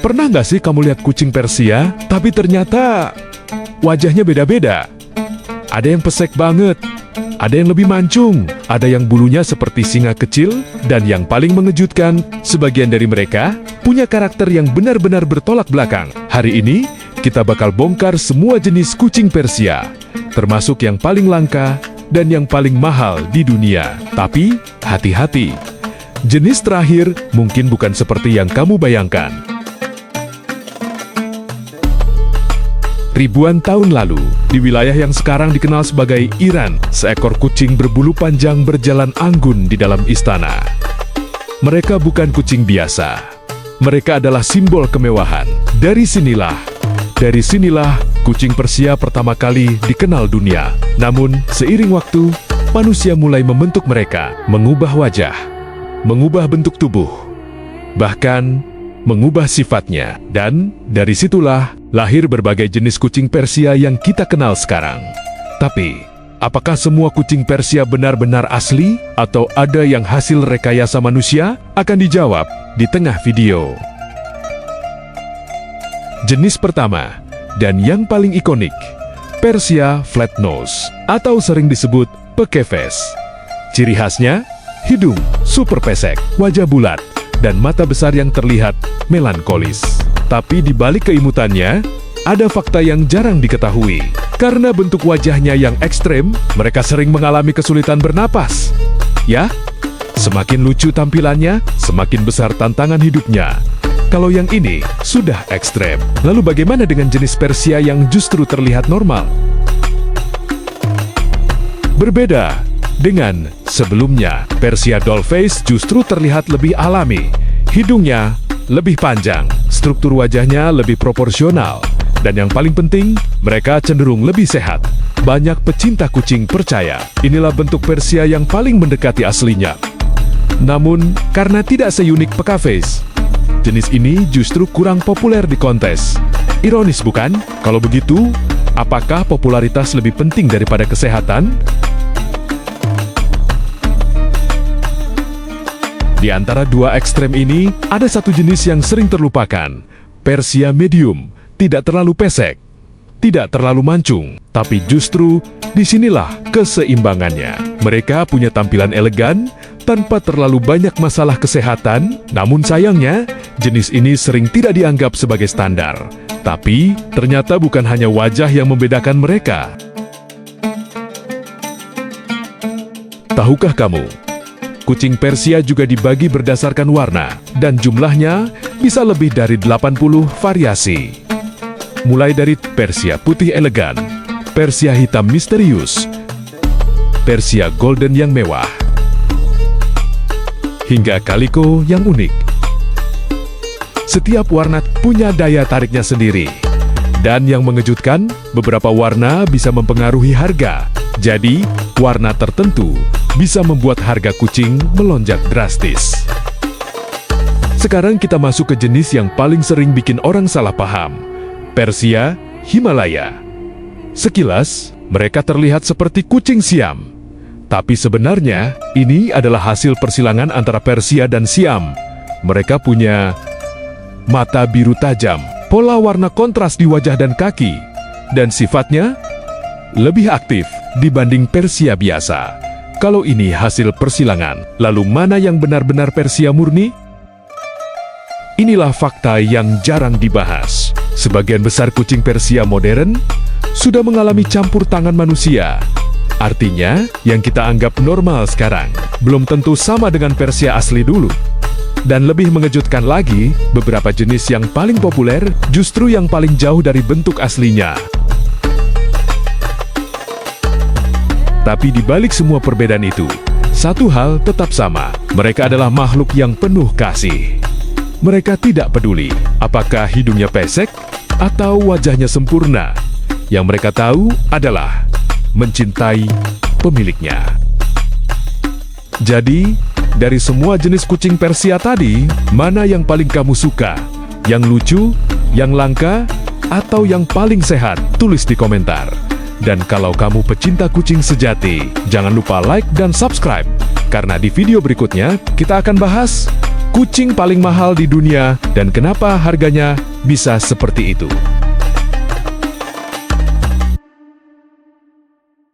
Pernah nggak sih kamu lihat kucing Persia, tapi ternyata wajahnya beda-beda? Ada yang pesek banget, ada yang lebih mancung, ada yang bulunya seperti singa kecil, dan yang paling mengejutkan, sebagian dari mereka punya karakter yang benar-benar bertolak belakang. Hari ini, kita bakal bongkar semua jenis kucing Persia, termasuk yang paling langka dan yang paling mahal di dunia. Tapi, hati-hati. Jenis terakhir mungkin bukan seperti yang kamu bayangkan. Ribuan tahun lalu, di wilayah yang sekarang dikenal sebagai Iran, seekor kucing berbulu panjang berjalan anggun di dalam istana. Mereka bukan kucing biasa. Mereka adalah simbol kemewahan. Dari sinilah kucing Persia pertama kali dikenal dunia. Namun, seiring waktu, manusia mulai membentuk mereka, mengubah wajah, mengubah bentuk tubuh, bahkan mengubah sifatnya. Dan dari situlah lahir berbagai jenis kucing Persia yang kita kenal sekarang. Tapi, apakah semua kucing Persia benar-benar asli atau ada yang hasil rekayasa manusia? Akan dijawab di tengah video. Jenis pertama, dan yang paling ikonik, Persia Flat Nose, atau sering disebut Pekefes. Ciri khasnya, hidung super pesek, wajah bulat, dan mata besar yang terlihat melankolis. Tapi di balik keimutannya, ada fakta yang jarang diketahui. Karena bentuk wajahnya yang ekstrem, mereka sering mengalami kesulitan bernapas. Ya, semakin lucu tampilannya, semakin besar tantangan hidupnya. Kalau yang ini sudah ekstrem. Lalu bagaimana dengan jenis Persia yang justru terlihat normal? Berbeda dengan sebelumnya, Persia Dollface justru terlihat lebih alami. Hidungnya lebih panjang, struktur wajahnya lebih proporsional, dan yang paling penting, mereka cenderung lebih sehat. Banyak pecinta kucing percaya, inilah bentuk Persia yang paling mendekati aslinya. Namun, karena tidak seunik Pekefes, jenis ini justru kurang populer di kontes. Ironis bukan? Kalau begitu, apakah popularitas lebih penting daripada kesehatan? Di antara dua ekstrem ini, ada satu jenis yang sering terlupakan. Persia Medium, tidak terlalu pesek, tidak terlalu mancung, tapi justru disinilah keseimbangannya. Mereka punya tampilan elegan, tanpa terlalu banyak masalah kesehatan, namun sayangnya, jenis ini sering tidak dianggap sebagai standar. Tapi, ternyata bukan hanya wajah yang membedakan mereka. Tahukah kamu? Kucing Persia juga dibagi berdasarkan warna, dan jumlahnya bisa lebih dari 80 variasi. Mulai dari Persia putih elegan, Persia hitam misterius, Persia golden yang mewah, hingga Calico yang unik. Setiap warna punya daya tariknya sendiri. Dan yang mengejutkan, beberapa warna bisa mempengaruhi harga. Jadi, warna tertentu bisa membuat harga kucing melonjak drastis. Sekarang kita masuk ke jenis yang paling sering bikin orang salah paham. Persia Himalaya. Sekilas, mereka terlihat seperti kucing Siam. Tapi sebenarnya, ini adalah hasil persilangan antara Persia dan Siam. Mereka punya mata biru tajam, pola warna kontras di wajah dan kaki, dan sifatnya lebih aktif dibanding Persia biasa. Kalau ini hasil persilangan, lalu mana yang benar-benar Persia murni? Inilah fakta yang jarang dibahas. Sebagian besar kucing Persia modern sudah mengalami campur tangan manusia. Artinya, yang kita anggap normal sekarang belum tentu sama dengan Persia asli dulu. Dan lebih mengejutkan lagi, beberapa jenis yang paling populer justru yang paling jauh dari bentuk aslinya. Tapi di balik semua perbedaan itu, satu hal tetap sama. Mereka adalah makhluk yang penuh kasih. Mereka tidak peduli apakah hidungnya pesek atau wajahnya sempurna. Yang mereka tahu adalah mencintai pemiliknya. Jadi, dari semua jenis kucing Persia tadi, mana yang paling kamu suka? Yang lucu, yang langka, atau yang paling sehat? Tulis di komentar. Dan kalau kamu pecinta kucing sejati, jangan lupa like dan subscribe. Karena di video berikutnya, kita akan bahas Kucing paling mahal di dunia dan kenapa harganya bisa seperti itu?